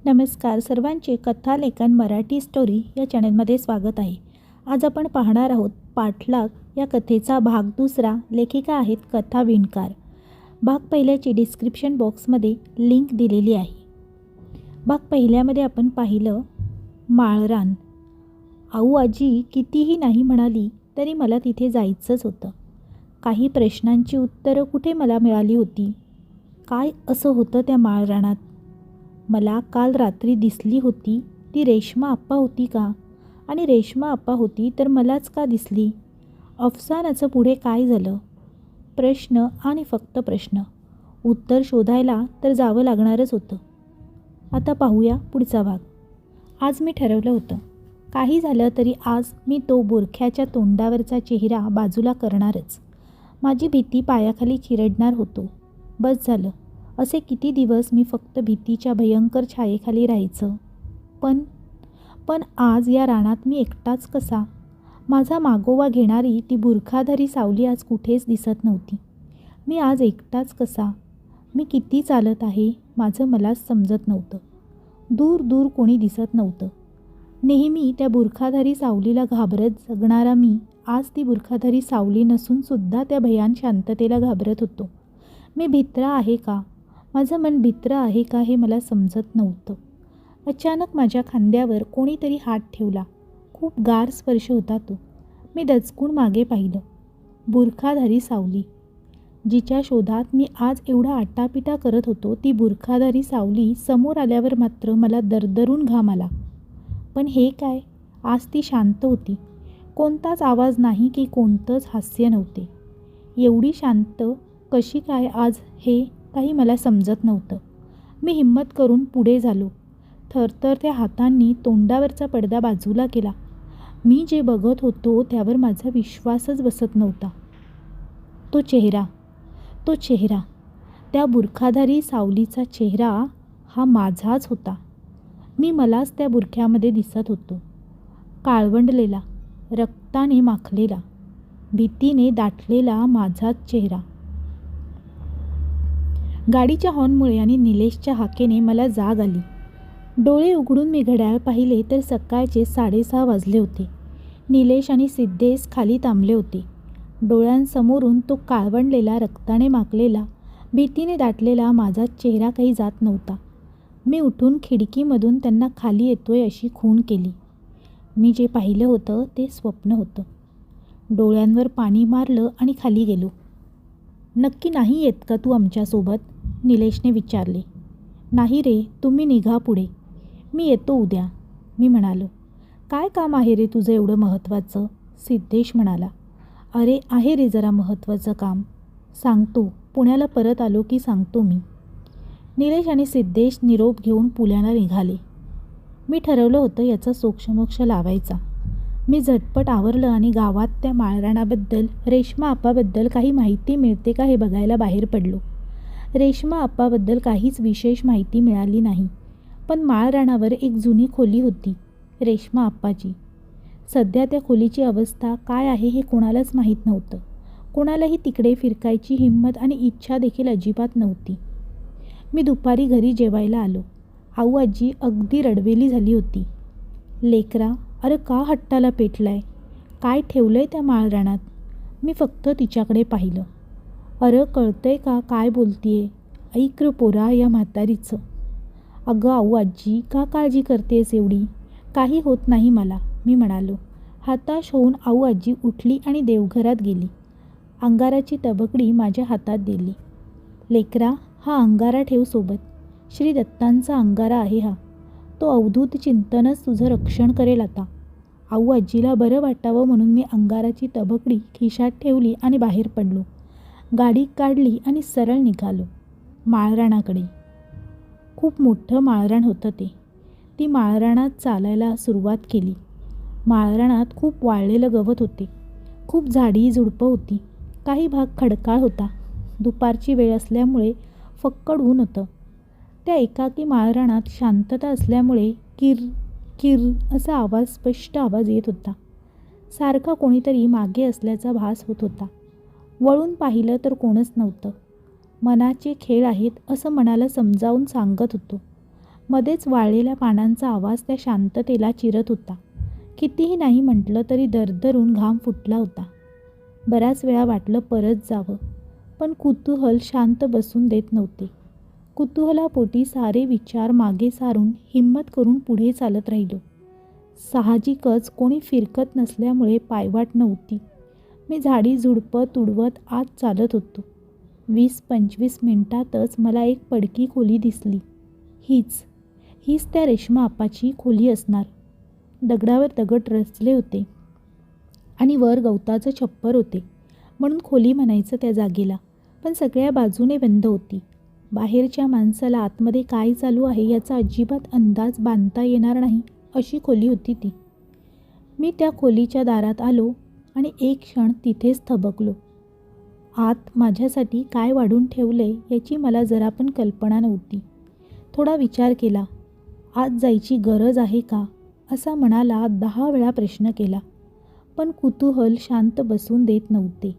नमस्कार सर्वांचे कथा लेखन मराठी स्टोरी या चॅनलमध्ये स्वागत आहे. आज आपण पाहणार आहोत पाठलाग या कथेचा भाग दुसरा. लेखिका आहेत कथा विणकार. भाग पहिल्याची डिस्क्रिप्शन बॉक्समध्ये लिंक दिलेली आहे. भाग पहिल्यामध्ये आपण पाहिलं माळरान. आऊ आजी कितीही नाही म्हणाली तरी मला तिथे जायचंच होतं. काही प्रश्नांची उत्तरं कुठे मला मिळाली होती. काय असं होतं त्या माळरानात? मला काल रात्री दिसली होती ती रेश्मा आप्पा होती का? आणि रेश्मा आप्पा होती तर मलाच का दिसली? अफसानाचं पुढे काय झालं? प्रश्न आणि फक्त प्रश्न. उत्तर शोधायला तर जावं लागणारच होतं. आता पाहूया पुढचा भाग. आज मी ठरवलं होतं, काही झालं तरी आज मी तो बुरख्याच्या तोंडावरचा चेहरा बाजूला करणारच. माझी भीती पायाखाली चिरडणार होतो. बस झालं. असे किती दिवस मी फक्त भीतीच्या भयंकर छायेखाली राहायचं. पण आज या रानात मी एकटाच कसा? माझा मागोवा घेणारी ती बुरखाधारी सावली आज कुठेच दिसत नव्हती. मी आज एकटाच कसा? मी किती चालत आहे माझं मलाच समजत नव्हतं. दूर दूर कोणी दिसत नव्हतं. नेहमी त्या बुरखाधारी सावलीला घाबरत जगणारा मी आज ती बुरखाधारी सावली नसूनसुद्धा त्या भयान शांततेला घाबरत होतो. मी भित्रा आहे का? माझं मन भित्र आहे का हे मला समजत नव्हतं. अचानक माझ्या खांद्यावर कोणीतरी हात ठेवला. खूप गार स्पर्श होता तो. मी दचकून मागे पाहिलं. बुरखाधारी सावली, जिच्या शोधात मी आज एवढा आटापिटा करत होतो, ती बुरखाधारी सावली समोर आल्यावर मात्र मला दरदरून घाम आला. पण हे काय? आज ती शांत होती. कोणताच आवाज नाही की कोणतंच हास्य नव्हते. एवढी शांत कशी काय आज हे काही मला समजत नव्हतं. मी हिम्मत करून पुढे झालो. थरथरत्या हातांनी तोंडावरचा पडदा बाजूला केला. मी जे बघत होतो त्यावर माझा विश्वासच बसत नव्हता. तो चेहरा, त्या बुरखाधारी सावलीचा चेहरा हा माझाच होता. मी मलाच त्या बुरख्यामध्ये दिसत होतो. काळवंडलेला, रक्ताने माखलेला, भीतीने दाटलेला माझाच चेहरा. गाडीच्या हॉर्नमुळे आणि निलेशच्या हाकेने मला जाग आली. डोळे उघडून मी घड्याळ पाहिले तर सकाळचे 6:30 वाजले होते. निलेश आणि सिद्धेश खाली थांबले होते. डोळ्यांसमोरून तो काळवंडलेला, रक्ताने माखलेला, भीतीने दाटलेला माझा चेहरा काही जात नव्हता. मी उठून खिडकीमधून त्यांना खाली येतोय अशी खूण केली. मी जे पाहिलं होतं ते स्वप्न होतं. डोळ्यांवर पाणी मारलं आणि खाली गेलो. नक्की नाही येत का तू आमच्यासोबत? निलेशने विचारले. नाही रे, तुम्ही निघा पुढे. मी येतो उद्या, मी म्हणालो. काय काम आहे रे तुझं एवढं महत्त्वाचं? सिद्धेश म्हणाला. अरे आहे रे जरा महत्त्वाचं काम. सांगतो, पुण्याला परत आलो की सांगतो मी. निलेश आणि सिद्धेश निरोप घेऊन पुण्याला निघाले. मी ठरवलं होतं याचा सोक्षमोक्ष लावायचा. मी झटपट आवरलं आणि गावात त्या माळरानाबद्दल, रेश्मा आप्पाबद्दल काही माहिती मिळते का हे बघायला बाहेर पडलो. रेश्मा आप्पाबद्दल काहीच विशेष माहिती मिळाली नाही. पण माळरानावर एक जुनी खोली होती रेश्मा आप्पाची. सध्या त्या खोलीची अवस्था काय आहे हे कोणालाच माहीत नव्हतं. कोणालाही तिकडे फिरकायची हिंमत आणि इच्छा देखील अजिबात नव्हती. मी दुपारी घरी जेवायला आलो. आऊ आजी अगदी रडवेली झाली होती. लेकरा, अरे का हट्टाला पेटलाय? काय ठेवलंय त्या माळरानात? मी फक्त तिच्याकडे पाहिलं. अरे कळतंय का काय बोलतीये? ऐक र पोरा या म्हातारीचं. अगं आऊ आजी, का काळजी करतेस एवढी? काही होत नाही मला, मी म्हणालो. हताश होऊन आऊ आजी उठली आणि देवघरात गेली. अंगाराची तबकडी माझ्या हातात दिली. लेकरा, हा अंगारा ठेव सोबत. श्री दत्तांचा अंगारा आहे हा. तो अवधूत चिंतनच तुझं रक्षण करेल आता. आऊ आजीला बरं वाटावं म्हणून मी अंगाराची तबकडी खिशात ठेवली आणि बाहेर पडलो. गाडी काढली आणि सरळ निघालो माळरानाकडे. खूप मोठं माळरान होतं ते. ती माळरानात चालायला सुरुवात केली. माळरानात खूप वाळलेलं गवत होते. खूप झाडी झुडपं होती. काही भाग खडकाळ होता. दुपारची वेळ असल्यामुळे फक्कड ऊन होतं. त्या एकाकी माळरानात शांतता असल्यामुळे किर किर असा आवाज, स्पष्ट आवाज येत होता. सारखा कोणीतरी मागे असल्याचा भास होत होता. वळून पाहिलं तर कोणच नव्हतं. मनाचे खेळ आहेत असं मनाला समजावून सांगत होतो. मध्येच वाळलेल्या पानांचा आवाज त्या शांततेला चिरत होता. कितीही नाही म्हटलं तरी दरदरून घाम फुटला होता. बऱ्याच वेळा वाटलं परत जावं, पण कुतूहल शांत बसून देत नव्हते. कुतूहलापोटी सारे विचार मागे सारून हिंमत करून पुढे चालत राहिलो. साहजिकच कोणी फिरकत नसल्यामुळे पायवाट नव्हती. मी झाडी झुडपं तुडवत आत चालत होतो. 20-25 मिनिटातच मला एक पडकी खोली दिसली. हीच त्या रेश्मा आपाची खोली असणार. दगडावर दगड रचले होते आणि वर गवताचं छप्पर होते म्हणून खोली म्हणायचं त्या जागेला. पण सगळ्या बाजूने बंद होती. बाहेरच्या माणसाला आतमध्ये काय चालू आहे याचा अजिबात अंदाज बांधता येणार नाही अशी खोली होती ती. मी त्या खोलीच्या दारात आलो आणि एक क्षण तिथेच थबकलो. आत माझ्यासाठी काय वाढून ठेवले याची मला जरा पण कल्पना नव्हती. थोडा विचार केला. आत जायची गरज आहे का असा मनाला 10 वेळा प्रश्न केला. पण कुतूहल शांत बसून देत नव्हते.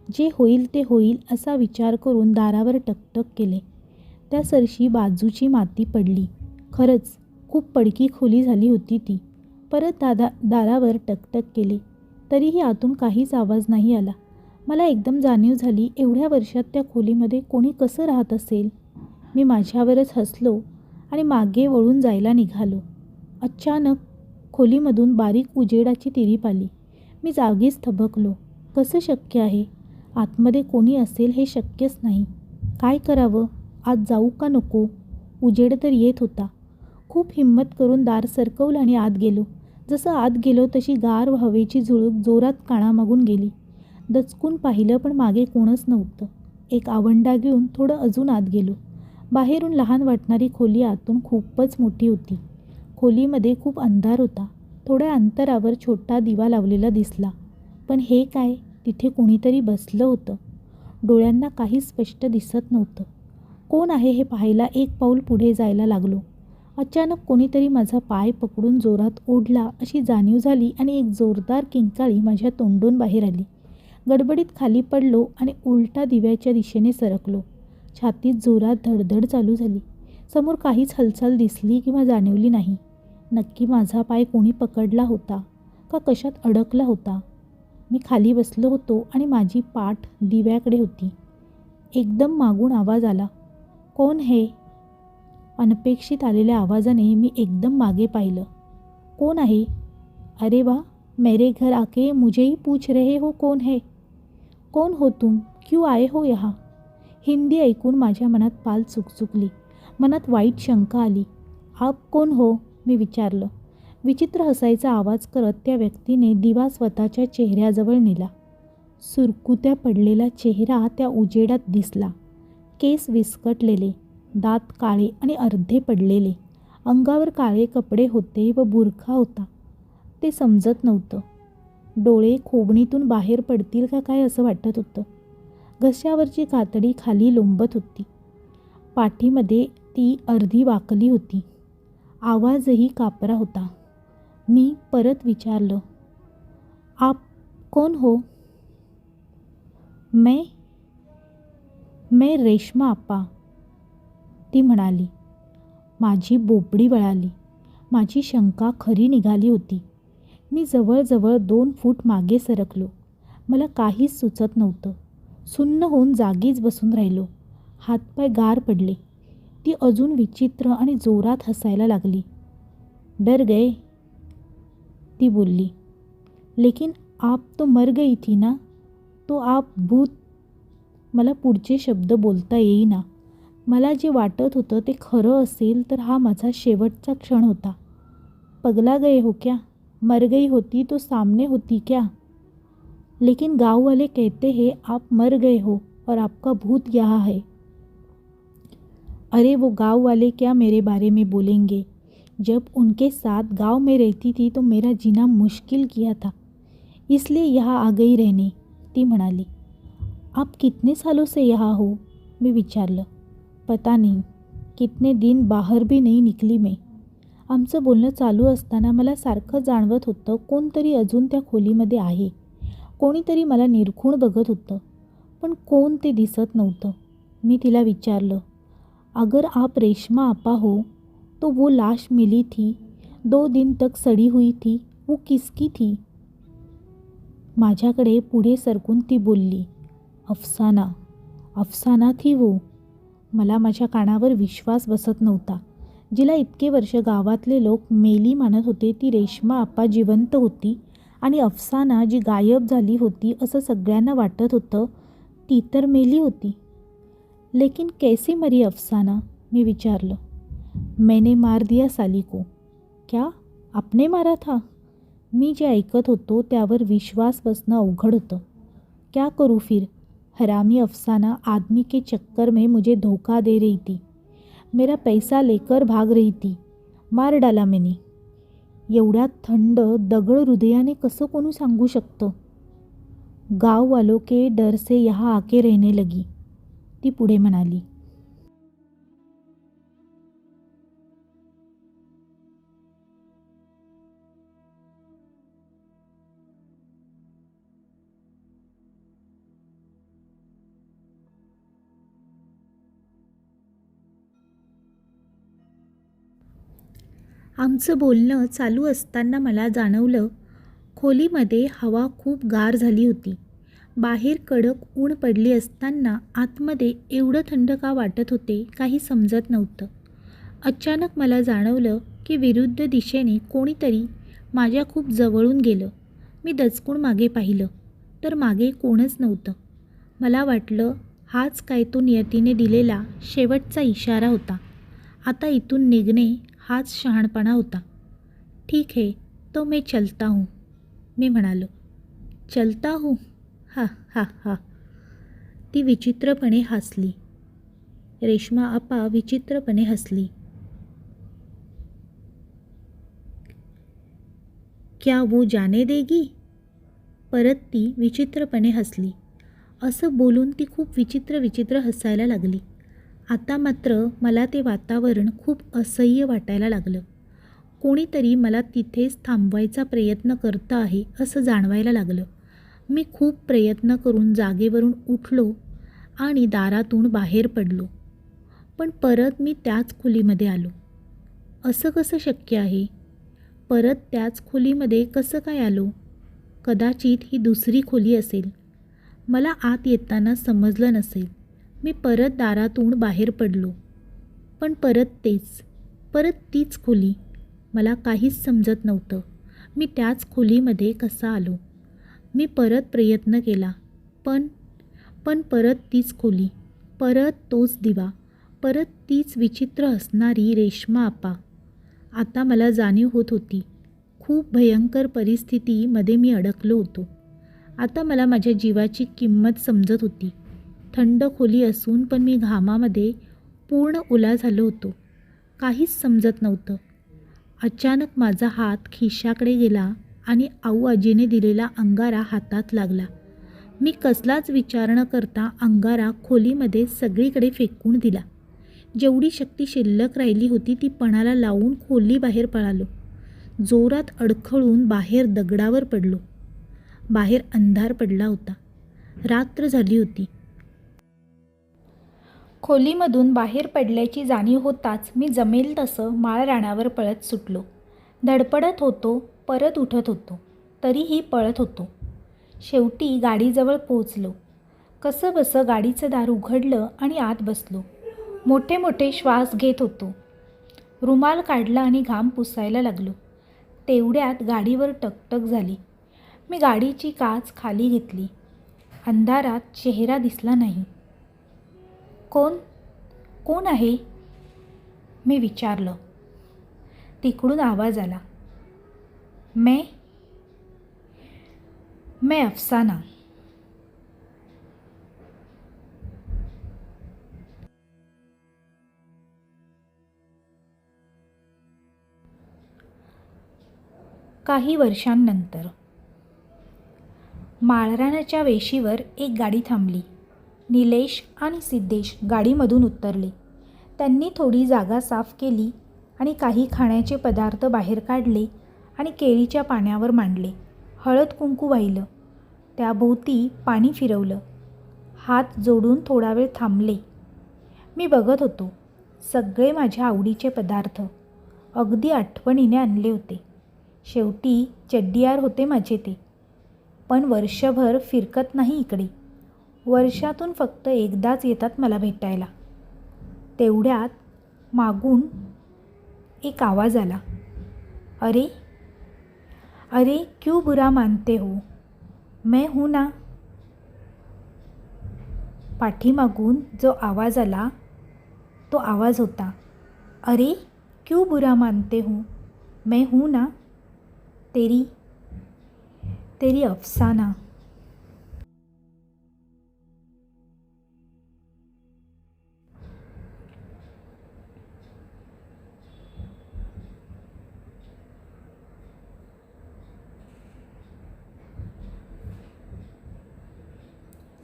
जे होईल ते होईल असा विचार करून दारावर टकटक केले. त्या सरशी बाजूची माती पडली. खरंच खूप पडकी खोली झाली होती ती. परत दारावर टकटक केले तरीही आतून काहीच आवाज नाही आला. मला एकदम जाणीव झाली एवढ्या वर्षात त्या खोलीमध्ये कोणी कसं राहत असेल. मी माझ्यावरच हसलो आणि मागे वळून जायला निघालो. अचानक खोलीमधून बारीक उजेडाची तिरीप आली. मी जागीच थबकलो. कसं शक्य आहे? आतमध्ये कोणी असेल हे शक्यच नाही. काय करावं? आत जाऊ का नको? उजेड तर येत होता. खूप हिंमत करून दार सरकवलं आणि आत गेलो. जसं आत गेलो तशी गार हवेची झुळूक जोरात कानामागून गेली. दचकून पाहिलं पण मागे कोणच नव्हतं. एक आवंडा घेऊन थोडं अजून आत गेलो. बाहेरून लहान वाटणारी खोली आतून खूपच मोठी होती. खोलीमध्ये खूप अंधार होता. थोड्या अंतरावर छोटा दिवा लावलेला दिसला. पण हे काय? तिथे कोणीतरी बसलं होतं. डोळ्यांना काही स्पष्ट दिसत नव्हतं. कोण आहे हे पाहायला एक पाऊल पुढे जायला लागलो. अचानक कोणीतरी माझा पाय पकडून जोरात ओढला अशी जाणीव झाली आणि एक जोरदार किंकाळी माझ्या तोंडून बाहेर आली. गडबडीत खाली पडलो आणि उलटा दिव्याच्या दिशेने सरकलो. छातीत जोरात धडधड चालू झाली. समोर काहीच हालचाल दिसली किंवा जाणवली नाही. नक्की माझा पाय कोणी पकडला होता का कशात अडकला होता? मी खाली बसलो होतो आणि माझी पाठ दिव्याकडे होती. एकदम मागून आवाज आला. कोण है? अनपेक्षित आलेल्या आवाजाने मी एकदम मागे पाहिलं. कोण आहे? अरे वाह, मेरे घर आके मुझे ही पूछ रहे हो कौन है? कौन हो तुम? क्यों आए हो यहाँ? हिंदी ऐकून माझ्या मनात पाल चुकचुकली. मनात वाईट शंका आली. आप कौन हो? मी विचारलं. विचित्र हसायचा आवाज करत त्या व्यक्तीने दिवा स्वतःच्या चेहऱ्याजवळ नेला. सुरकुत्या पडलेला चेहरा त्या उजेडात दिसला. केस विस्कटलेले, दात काळे आणि अर्धे पडलेले. अंगावर काळे कपडे होते व बुरखा होता. ते समजत नव्हतं. डोळे खोबणीतून बाहेर पडतील का काय असं वाटत होतं. घशावरची कातडी खाली लोंबत होती. पाठीमध्ये ती अर्धी वाकली होती. आवाजही कापरा होता. मी परत विचारलं. आप कौन हो? मैं रेश्मा आपा, ती म्हणाली. माझी बोबडी वळाली. माझी शंका खरी निघाली होती. मी जवळजवळ 2 फूट मागे सरकलो. मला काहीच सुचत नव्हतं. सुन्न होऊन जागीच बसून राहिलो. हातपाय गार पडले. ती अजून विचित्र आणि जोरात हसायला लागली. डर गए? ती बोलली. लेकिन आप तो मर गई थी ना, तो आप भूत. मला पुढचे शब्द बोलता येईना. मला जे वाटत होतं ते खरं असेल तर हा माझा शेवटचा क्षण होता. पगला गए हो क्या? मर गई होती तो सामने होती क्या? लेकिन गाँव वाले कहते हैं आप मर गए हो और आपका भूत यहाँ है. अरे वो गाँव वाले क्या मेरे बारे में बोलेंगे? जब उनके साथ गांव में रहती थी तो मेरा जीना मुश्किल किया था, इसलिए यहाँ आ गई रहने, ती म्हणाली. आप कितने सालों से यहाँ हो? मी विचारलं. पता नहीं, कितने दिन बाहर भी नहीं निकली मैं. आमचं बोलणं चालू असताना मला सारखं जाणवत होतं कोणतरी अजून त्या खोलीमध्ये आहे. कोणीतरी मला निरखून बघत होतं, पण कोण ते दिसत नव्हतं. मी तिला विचारलं. अगर आप रेश्मा आपा हो तो वो लाश मिली थी, 2 दिन तक सड़ी हुई थी, वो किसकी थी? माझ्याकडे पुढे सरकून ती बोलली, अफसाना, अफसाना थी वो. मला माझ्या कानावर विश्वास बसत नव्हता. जिला इतके वर्ष गावातले लोक मेली मानत होते ती रेश्मा आप्पा जिवंत होती आणि अफसाना जी गायब झाली होती असं सगळ्यांना वाटत होतं, ती तर मेली होती. लेकिन कैसी मरी अफसाना? मी विचारलं. मैंने मार दिया साली को. क्या? आपने मारा था? मी जे ऐकत होतो त्यावर विश्वास बसणं अवघड होतं. क्या करूँ फिर? हरामी अफसाना आदमी के चक्कर में मुझे धोखा दे रही थी. मेरा पैसा लेकर भाग रही थी. मार डाला मैंने. एवढ्या थंड दगड हृदयाने कसं कोणी सांगू शकतं? गाव वालों के डर से यहाँ आके रहने लगी, ती पुढे म्हणाली. आमचं बोलणं चालू असताना मला जाणवलं, खोलीमध्ये हवा खूप गार झाली होती. बाहेर कडक ऊन पडली असताना आतमध्ये एवढं थंड का वाटत होते काही समजत नव्हतं. अचानक मला जाणवलं की विरुद्ध दिशेने कोणीतरी माझ्या खूप जवळून गेलं. मी दचकून मागे पाहिलं तर मागे कोणच नव्हतं. मला वाटलं हाच काय तो नियतीने दिलेला शेवटचा इशारा होता. आता इथून निघणे हाच शहाणपणा होता. ठीक है, तो मैं चलता हूँ, मी म्हणालो. चलता हूँ? हा हा हा. ती विचित्रपणे हसली. रेश्मा आपा विचित्रपणे हसली. क्या वो जाने देगी? परत ती विचित्रपणे हसली. असं बोलून ती खूप विचित्र हसायला लागली. आता मात्र मला ते वातावरण खूप असह्य वाटायला लागलं. कोणीतरी मला तिथेच थांबवायचा प्रयत्न करत आहे असं जाणवायला लागलं. मी खूप प्रयत्न करून जागेवरून उठलो आणि दारातून बाहेर पडलो. पण परत मी त्याच खोलीमध्ये आलो. असं कसं शक्य आहे? परत त्याच खोलीमध्ये कसं काय आलो? कदाचित ही दुसरी खोली असेल. मला आत येताना समजलं नसेल. मी परत दारातून बाहेर पडलो. पण परत तीच खोली. मला काहीच समजत नव्हतं. मी त्याच खोलीमध्ये कसा आलो? मी परत प्रयत्न केला. पण परत तीच खोली, परत तोच दिवा, परत तीच विचित्र हसणारी रेश्मा आपा. आता मला जाणीव होत होती, खूप भयंकर परिस्थितीमध्ये मी अडकलो होतो. आता मला माझ्या जीवाची किंमत समजत होती. थंड खोली असून पण मी घामामध्ये पूर्ण ओला झालो होतो. काहीच समजत नव्हतं. अचानक माझा हात खिशाकडे गेला आणि आऊआजीने दिलेला अंगारा हातात लागला. मी कसलाच विचार न करता अंगारा खोलीमध्ये सगळीकडे फेकून दिला. जेवढी शक्ती शिल्लक राहिली होती ती पणाला लावून खोलीबाहेर पळालो. जोरात अडखळून बाहेर दगडावर पडलो. बाहेर अंधार पडला होता. रात्र झाली होती. खोलीमधून बाहेर पडल्याची जाणीव होताच मी जमेल तसं माळरानावर पळत सुटलो. धडपडत होतो, परत उठत होतो, तरीही पळत होतो. शेवटी गाडीजवळ पोहोचलो. कसं बसं गाडीचं दार उघडलं आणि आत बसलो. मोठे श्वास घेत होतो. रुमाल काढला आणि घाम पुसायला लागलो. तेवढ्यात गाडीवर टकटक झाली. मी गाडीची काच खाली घेतली. अंधारात चेहरा दिसला नाही. कोण आहे? मी विचारलं. तिकडून आवाज आला. मैं अफसाना. काही वर्षांनंतर माळरानाच्या वेशीवर एक गाडी थांबली. निलेश आणि सिद्धेश गाडीमधून उतरले. त्यांनी थोडी जागा साफ केली आणि काही खाण्याचे पदार्थ बाहेर काढले आणि केळीच्या पाण्यावर मांडले. हळद कुंकू वाहिलं. त्याभोवती पाणी फिरवलं. हात जोडून थोडा वेळ थांबले. मी बघत होतो. सगळे माझ्या आवडीचे पदार्थ. अगदी आठवणीने आणले होते. शेवटी चड्डीयार होते माझे ते. पण वर्षभर फिरकत नाही इकडे. वर्षातून फक्त एकदाच येतात मला भेटायला. तेवढ्यात मागून एक आवाज आला. अरे अरे क्यों बुरा मानते हो, मैं हूँ ना. पाठीमागून जो आवाज आला तो आवाज होता, अरे क्यों बुरा मानते हो, मैं हूँ ना. तेरी तेरी अफसाना.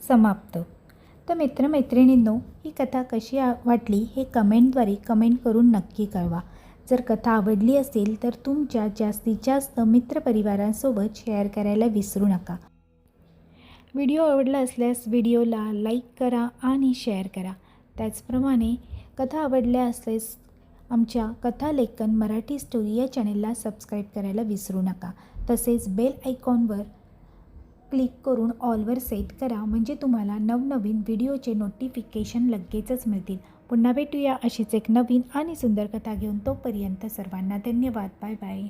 समाप्त. तर मित्रमैत्रिणींनो, ही कथा कशी वाटली हे कमेंटद्वारे कमेंट करून नक्की कळवा. जर कथा आवडली असेल तर तुमच्या जास्तीत जास्त मित्रपरिवारांसोबत शेअर करायला विसरू नका. व्हिडिओ आवडला असल्यास व्हिडिओला लाईक करा आणि शेअर करा. त्याचप्रमाणे कथा आवडल्या असल्यास आमच्या कथालेखन मराठी स्टोरी या चॅनेलला सबस्क्राईब करायला विसरू नका. तसेच बेल आयकॉनवर क्लिक करून ऑलवर सेट करा, म्हणजे तुम्हाला नवनवीन व्हिडिओचे नोटिफिकेशन लगेचच मिळतील. पुन्हा भेटूया अशीच एक नवीन आणि सुंदर कथा घेऊन. तोपर्यंत सर्वांना धन्यवाद. Bye bye.